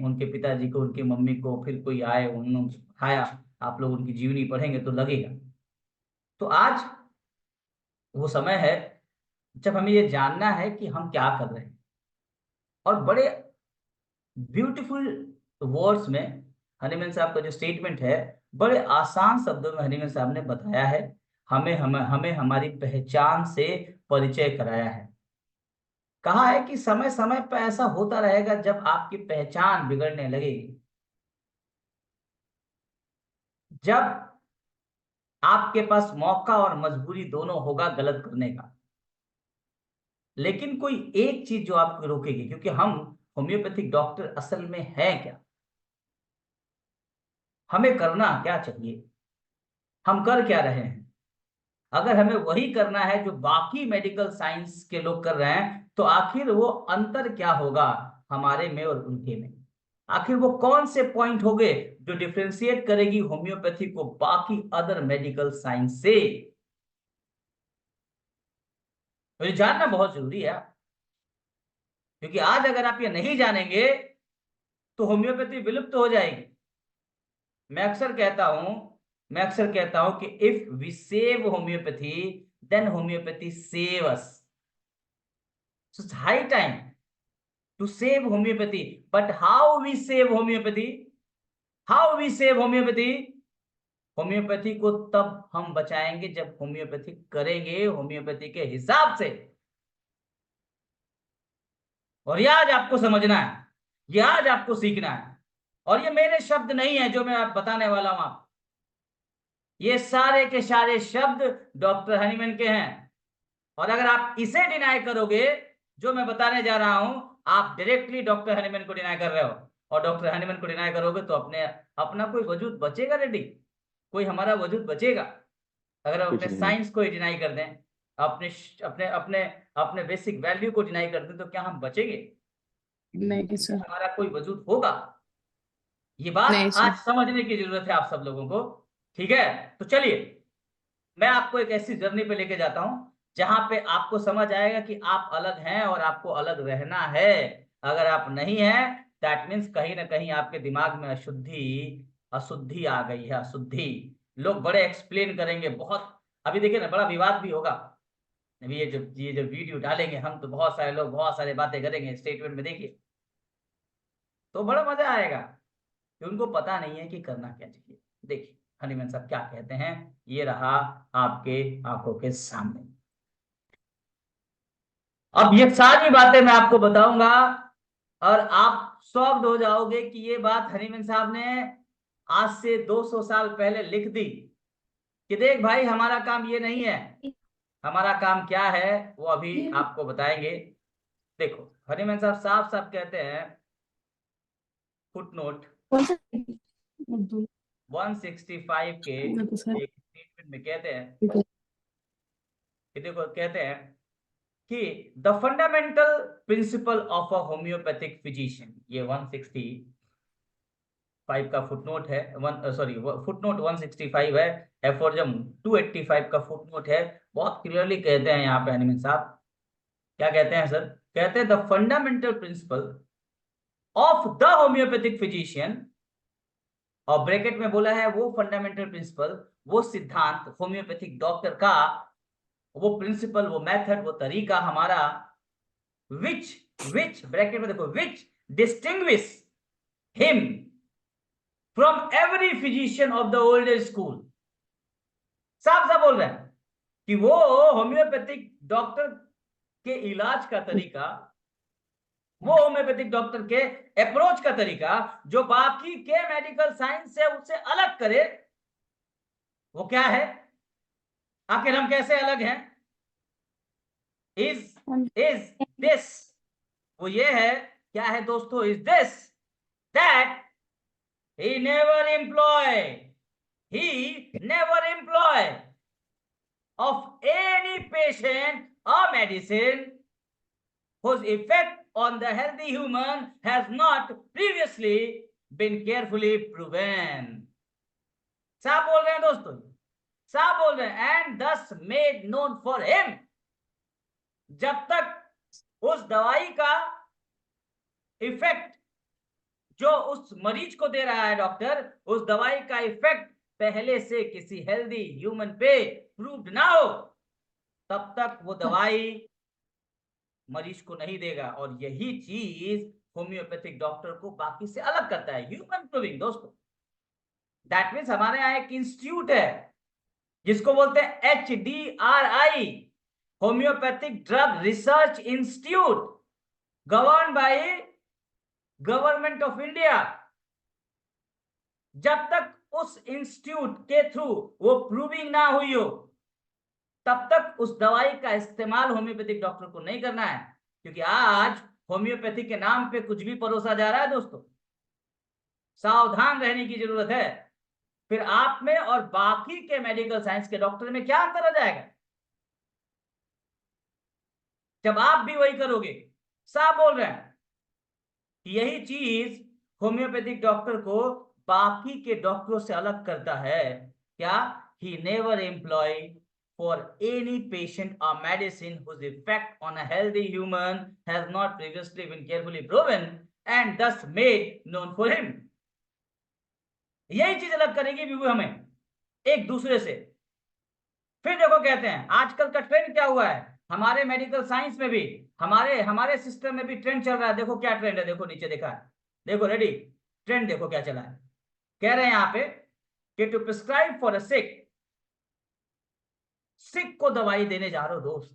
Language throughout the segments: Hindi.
उनके पिताजी को, उनकी मम्मी को, फिर कोई आए उन्होंने खाया, आप लोग उनकी जीवनी पढ़ेंगे तो लगेगा। तो आज वो समय है जब हमें ये जानना है कि हम क्या कर रहे हैं। और बड़े ब्यूटीफुल वर्ड्स में हनीमैन साहब का जो स्टेटमेंट है, बड़े आसान शब्दों में हनीमैन साहब ने बताया है, हमें हमें हमें हमारी पहचान से परिचय कराया है। कहा है कि समय समय पर ऐसा होता रहेगा जब आपकी पहचान बिगड़ने लगेगी, जब आपके पास मौका और मजबूरी दोनों होगा गलत करने का। लेकिन कोई एक चीज जो आपको रोकेगी, क्योंकि हम होम्योपैथिक डॉक्टर असल में है क्या, हमें करना क्या चाहिए, हम कर क्या रहे हैं। अगर हमें वही करना है जो बाकी मेडिकल साइंस के लोग कर रहे हैं, तो आखिर वो अंतर क्या होगा हमारे में और उनके में। आखिर वो कौन से पॉइंट होंगे जो डिफरेंशिएट करेगी होम्योपैथी को बाकी अदर मेडिकल साइंस से। तो ये जानना बहुत जरूरी है, क्योंकि आज अगर आप ये नहीं जानेंगे तो होम्योपैथी विलुप्त हो जाएगी। मैं अक्सर कहता हूं कि if we save homeopathy then homeopathy save us. So it's high time to save homeopathy. But how we save homeopathy, how we save homeopathy, homeopathy को तब हम बचाएंगे जब होम्योपैथी करेंगे होम्योपैथी के हिसाब से। और ये आज आपको समझना है, ये आज आपको सीखना है। और ये मेरे शब्द नहीं है जो मैं आप बताने वाला हूं आप, ये सारे के सारे शब्द डॉक्टर हनीमैन के हैं। और अगर आप इसे डिनाई करोगे जो मैं बताने जा रहा हूं, आप डायरेक्टली डॉक्टर हनीमैन को डिनाई कर रहे हो। और डॉक्टर हनीमैन को डिनाई करोगे तो अपने अपना कोई वजूद बचेगा रेडी, कोई हमारा वजूद बचेगा? अगर हम कुछ अपने नहीं। साइंस को ही डिनाई कर दें, अपने अपने अपने अपने बेसिक वैल्यू को डिनाई कर दें, तो क्या हम बचेंगे? नहीं सर। हमारा कोई वजूद होगा? ये बात नहीं सर। आज समझने की जरूरत है आप सब लोगों को। ठीक है, तो चलिए मैं आपको एक ऐसी जर्नी पे लेके जाता हूं जहां पे आपको समझ आएगा कि आप अलग हैं और आपको अलग रहना है। अगर आप नहीं हैं, दैट मीन्स कहीं ना कहीं आपके दिमाग में अशुद्धि अशुद्धि आ गई है, अशुद्धि। लोग बड़े एक्सप्लेन करेंगे बहुत, अभी देखिए ना बड़ा विवाद भी होगा। अभी ये जो वीडियो डालेंगे हम, तो बहुत सारे लोग बहुत सारी बातें करेंगे स्टेटमेंट में, देखिए तो बड़ा मजा आएगा कि उनको पता नहीं है कि करना क्या चाहिए। देखिए हनीमैन साहब क्या कहते हैं, ये रहा आपके आंखों के सामने। अब ये सारी बातें मैं आपको बताऊंगा और आप शॉक्ड हो जाओगे कि ये बात हनीमैन साहब ने आज से 200 साल पहले लिख दी कि देख भाई हमारा काम ये नहीं है। हमारा काम क्या है वो अभी आपको बताएंगे। देखो हनीमैन साहब साफ साफ कहते हैं, फुटनोट कौन सा? उर्दू। 165 के तो सर। एक स्टेटमेंट में कहते हैं कि देखो, कहते हैं कि the fundamental principle of a homeopathic physician, ये 165 का फुटनोट है, फुटनोट 165 है। एफोरिज्म 285 का फुटनोट है। बहुत क्लियरली कहते हैं यहाँ पे हनीमैन साहब, क्या कहते हैं सर? कहते हैं the fundamental principle of the homeopathic physician, और ब्रैकेट में बोला है वो फंडामेंटल प्रिंसिपल, वो सिद्धांत होम्योपैथिक डॉक्टर का, वो प्रिंसिपल, वो मेथड, वो तरीका हमारा, विच विच ब्रैकेट में देखो, which distinguish him from every physician of the old school. साफ साफ बोल रहे हैं कि वो होम्योपैथिक डॉक्टर के इलाज का तरीका, वो होम्योपैथिक डॉक्टर के अप्रोच का तरीका जो बाकी के मेडिकल साइंस से उससे अलग करे, वो क्या है? आखिर हम कैसे अलग हैं? इज दिस, वो ये है, क्या है दोस्तों? Is this that he never employ he never employ of any patient a medicine whose effect on the healthy human has not previously been carefully proven। साहब बोल रहे हैं दोस्तों, साहब बोल रहे हैं, and thus made known for him, जब तक उस दवाई का इफेक्ट जो उस मरीज को दे रहा है डॉक्टर, उस दवाई का इफेक्ट पहले से किसी हेल्दी ह्यूमन पे प्रूव्ड ना हो, तब तक वो दवाई मरीज को नहीं देगा। और यही चीज होम्योपैथिक डॉक्टर को बाकी से अलग करता है, ह्यूमन प्रूविंग दोस्तों। दैट मीन्स हमारे यहाँ एक इंस्टीट्यूट है जिसको बोलते हैं HDRI, homeopathic drug research institute, govern by government of India. जब तक उस इंस्टीट्यूट के थ्रू वो प्रूविंग ना हुई हो, तब तक उस दवाई का इस्तेमाल होम्योपैथिक डॉक्टर को नहीं करना है। क्योंकि आज होम्योपैथी के नाम पे कुछ भी परोसा जा रहा है दोस्तों, सावधान रहने की जरूरत है। फिर आप में और बाकी के मेडिकल साइंस के डॉक्टर में क्या अंतर आ जाएगा जब आप भी वही करोगे। साहब बोल रहे हैं, यही चीज होम्योपैथिक डॉक्टर को बाकी के डॉक्टरों से अलग करता है। क्या? He never employ for any patient a medicine whose effect on a healthy human has not previously been carefully proven and thus made known for him। यही चीज अलग करेगी भी हमें एक दूसरे से। फिर देखो कहते हैं आजकल का ट्रेंड क्या हुआ है, हमारे मेडिकल साइंस में भी, हमारे हमारे सिस्टम में भी ट्रेंड चल रहा है। देखो क्या ट्रेंड है, देखो नीचे देखा है, देखो रेडी, ट्रेंड देखो क्या चला है। कह रहे हैं यहाँ पे कि टू प्रिस्क्राइब फॉर अ सिक, सिक को दवाई देने जा रहे हो दोस्त,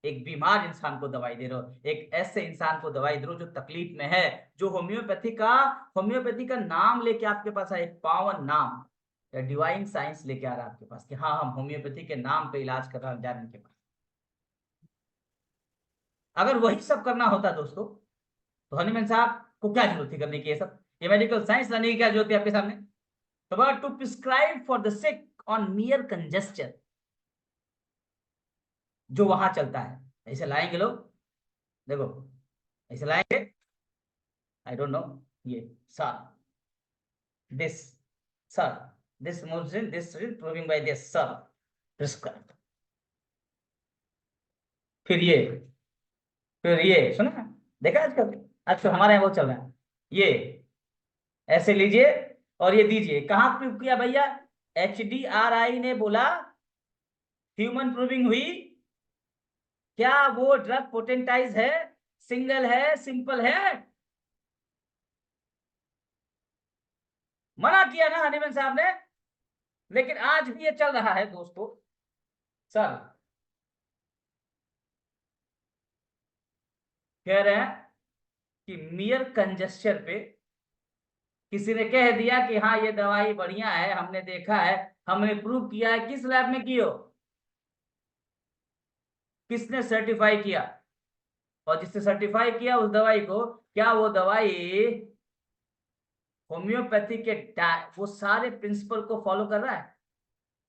एक बीमार इंसान को दवाई दे रहे हो, एक ऐसे इंसान को दवाई दे रहे हो जो तकलीफ में है, जो होम्योपैथी का नाम लेके आपके पास है, एक पावन नाम, डिवाइन साइंस लेके आ रहा है आपके पास कि हाँ हम होम्योपैथी के नाम पे इलाज कर रहे हैं जाने के पास। अगर वही सब करना होता दोस्तों, तो हनीमैन साहब को क्या जरूरत थी करने की ये सब, ये मेडिकल साइंस लाने की क्या जरूरत है आपके सामने। तो to prescribe for the sick on mere conjecture, जो वहां चलता है, ऐसे लाएंगे लोग, देखो ऐसे लाएंगे, आई डोंट नो, ये sir this, sir this medicine, this is proving by this sir prescribed। फिर ये सुना, देखा आजकल हमारे यहाँ वो चल रहा है, ये ऐसे लीजिए और ये दीजिए। कहाँ प्रूव किया भैया? HDRI ने बोला ह्यूमन प्रूविंग हुई। क्या वो ड्रग पोटेंटाइज है, सिंगल है, सिंपल है? मना किया ना हनीमैन साहब ने, लेकिन आज भी ये चल रहा है दोस्तों। सर कह रहे हैं कि मियर कंजेस्चर पे किसी ने कह दिया कि हाँ ये दवाई बढ़िया है, हमने देखा है, हमने प्रूव किया है। किस लैब में कियो, किसने सर्टिफाई किया? और जिसने सर्टिफाई किया उस दवाई को, क्या वो दवाई होम्योपैथी के वो सारे प्रिंसिपल को फॉलो कर रहा है?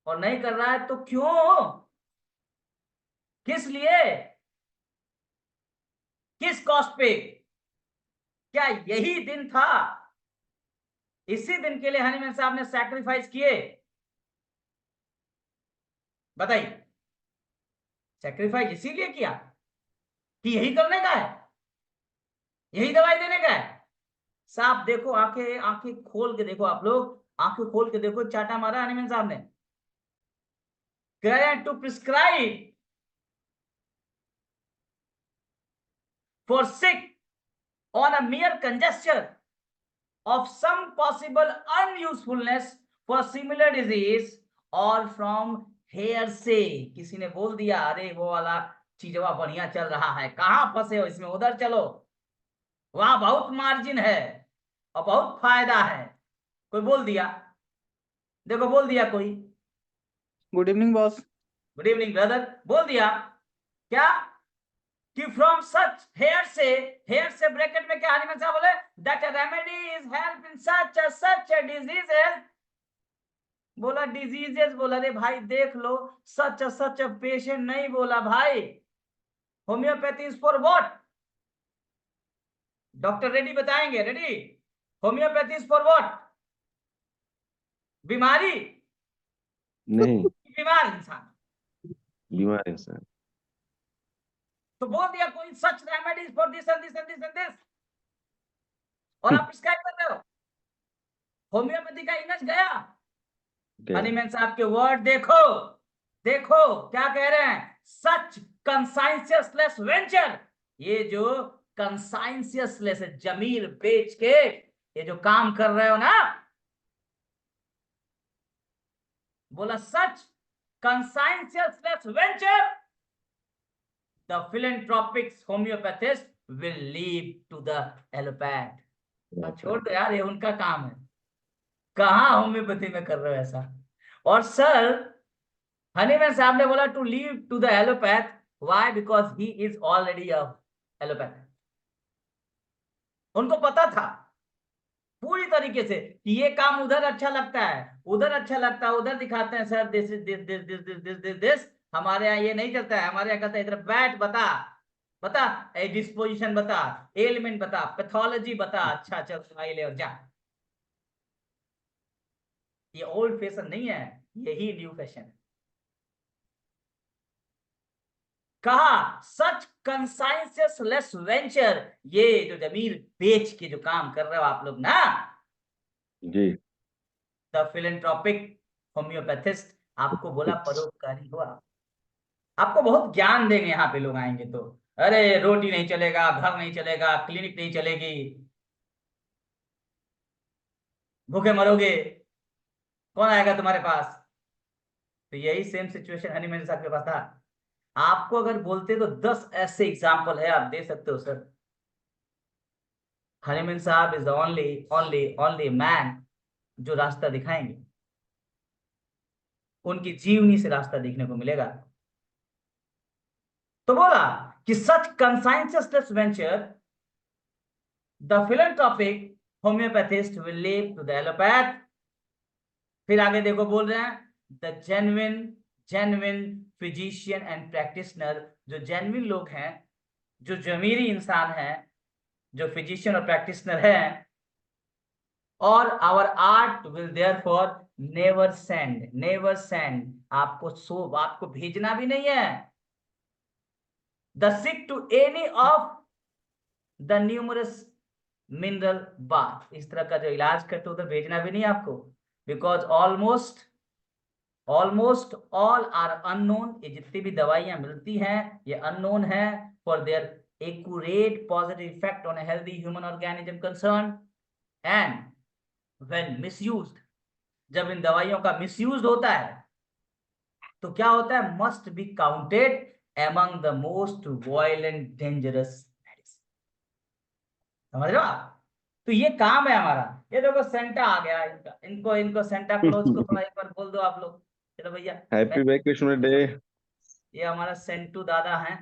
और नहीं कर रहा है तो क्यों, किस लिए, किस कॉस्ट पे? क्या यही दिन था, इसी दिन के लिए हनीमैन साहब ने सैक्रिफाइस किए? बताइए, सैक्रिफाइस इसीलिए किया कि यही करने का है, यही दवाई देने का है। साहब देखो, आंखें आंखें खोल के देखो, आप लोग आंखें खोल के देखो, चाटा मारा हनीमैन साहब ने। कह रहे हैं to prescribe for sick on a mere congestion of some possible unusefulness for similar disease or from hearsay। किसी ने बोल दिया अरे वो वाला चीजवा बढ़िया चल रहा है, कहां फंसे हो इसमें, उधर चलो, वहां बहुत मार्जिन है और बहुत फायदा है। कोई बोल दिया, देखो बोल दिया कोई, good evening boss. Good evening brother, बोल दिया क्या कि फ्रॉम सच हेयर से ब्रैकेट में क्या हनीमैन साहब बोले, that remedy is help in such diseases. बोला डिजीजेस, बोला रे भाई देख लो, सच पेशेंट नहीं बोला भाई। Homeopathy is for what? Doctor Reddy बताएंगे, ready, homeopathy is for what? बीमारी नहीं, बीमार इंसान। बीमार इंसान। तो बोल दिया कोई such remedies for this and this and this and this. और आप प्रिस्क्राइब कर रहे हो। होम्योपैथी का इमेज गया। Okay. हनीमैन साहब के वर्ड देखो, देखो क्या कह रहे हैं, सच कंसाइंसियसलेस वेंचर। ये जो कंसाइंसियसलेस जमीर बेच के ये जो काम कर रहे हो ना, बोला such conscienceless venture the philanthropic homeopathist will leave to the allopathy। छोड़ दो यार, ये उनका काम है, कहाँ होम्योपैथी में कर रहे हो ऐसा। और सर हनीमैन साहब ने बोला to leave to the allopath, why, because he is already a allopath. उनको पता था पूरी तरीके से कि ये काम उधर अच्छा लगता है, उधर अच्छा लगता है, उधर दिखाते हैं सर दिस इज दिस, हमारे यहाँ ये नहीं चलता है। हमारे यहाँ कहते हैं इधर बैठ, बता बता, डिस्पोजिशन बता, एलिमेंट बता, पैथोलॉजी बता, अच्छा चल सुनाई ले और जा। ये ओल्ड फैशन नहीं है, यही न्यू फैशन है। कहा सच कंसाइंसियसलेस वेंचर, ये जो जमीर बेच के जो काम कर रहे हो आप लोग ना, जी। द फिलेंथ्रोपिक होम्योपैथिस्ट, आपको बोला परोपकारी हो आप। आपको बहुत ज्ञान देंगे यहाँ पे लोग आएंगे तो, अरे रोटी नहीं चलेगा, घर नहीं चलेगा, क्लिनिक नहीं चलेगी, भूखे मरोगे, कौन आएगा तुम्हारे पास। तो यही सेम सिचुएशन हनीमैन साहब के पास था। आपको अगर बोलते तो 10 ऐसे एग्जाम्पल है, आप दे सकते हो सर। हनीमैन साहब is the only only only man जो रास्ता दिखाएंगे, उनकी जीवनी से रास्ता देखने को मिलेगा। तो बोला कि such conscienceless venture the philanthropic homeopathist will leave to the allopath. फिर आगे देखो बोल रहे हैं the genuine genuine physician and practitioner, जो जेन्युइन लोग हैं, जो जमीरी इंसान हैं, जो फिजिशियन और प्रैक्टिशनर हैं, और our art will therefore never send, never send, आपको भेजना भी नहीं है the sick to any of the numerous mineral bath, इस तरह का जो इलाज करते उधर भेजना भी नहीं आपको, because almost all are unknown. ये जितनी भी दवाइयां मिलती हैं ये अननोन है for their accurate positive effect on a healthy human organism concern and when misused, जब इन दवाइयों का मिसयूज होता है तो क्या होता है, must be counted among the most violent dangerous medicine. समझ रहे हो आप। तो ये काम है हमारा। ये देखो सेंटा आ गया इनका, इनको इनको सेंटा क्लॉज को थोड़ा एक बार बोल दो आप लोग। चलो भैया, हैप्पी वैकेशन डे। ये हमारा सेंटू दादा हैं,